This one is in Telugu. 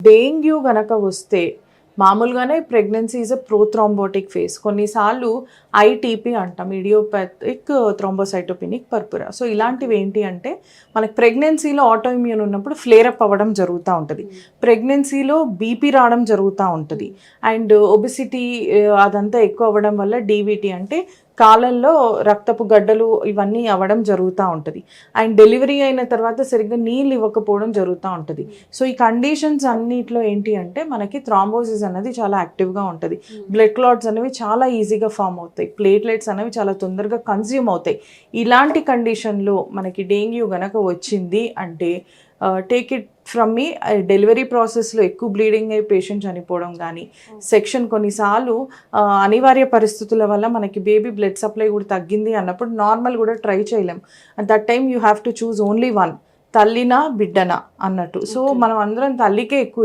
డెంగ్యూ గనక వస్తే మామూలుగానే ప్రెగ్నెన్సీ ఈజ్ అ ప్రోథ్రాంబోటిక్ ఫేజ్. కొన్నిసార్లు ఐటీపీ అంటాం, ఇడియోపాథిక్ థ్రోంబోసైటోపెనిక్ పర్పురా. సో ఇలాంటివి ఏంటి అంటే మనకి ప్రెగ్నెన్సీలో ఆటో ఇమ్యూన్ ఉన్నప్పుడు ఫ్లేరప్ అవ్వడం జరుగుతూ ఉంటుంది, ప్రెగ్నెన్సీలో బీపీ రావడం జరుగుతూ ఉంటుంది, అండ్ ఒబిసిటీ అదంతా ఎక్కువ అవ్వడం వల్ల డీవీటీ అంటే కాలంలో రక్తపు గడ్డలు ఇవన్నీ అవ్వడం జరుగుతూ ఉంటుంది, అండ్ డెలివరీ అయిన తర్వాత సరిగ్గా నీళ్ళు ఇవ్వకపోవడం జరుగుతూ ఉంటుంది. సో ఈ కండిషన్స్ అన్నిట్లో ఏంటి అంటే మనకి థ్రాంబోసిస్ అనేది చాలా యాక్టివ్గా ఉంటుంది, బ్లడ్ క్లాట్స్ అనేవి చాలా ఈజీగా ఫామ్ అవుతాయి, ప్లేట్లెట్స్ అనేవి చాలా తొందరగా కన్జ్యూమ్ అవుతాయి. ఇలాంటి కండిషన్లో మనకి డెంగ్యూ గనక వచ్చింది అంటే take it from me, delivery ప్రాసెస్లో ఎక్కువ బ్లీడింగ్ అయ్యి పేషెంట్ చనిపోవడం కానీ, సెక్షన్ కొన్నిసార్లు అనివార్య పరిస్థితుల వల్ల మనకి బేబీ బ్లడ్ సప్లై కూడా తగ్గింది అన్నప్పుడు నార్మల్ కూడా ట్రై చేయలేం. At that time you have to choose only one, తల్లినా బిడ్డనా అన్నట్టు. సో మనం అందరం తల్లికే ఎక్కువ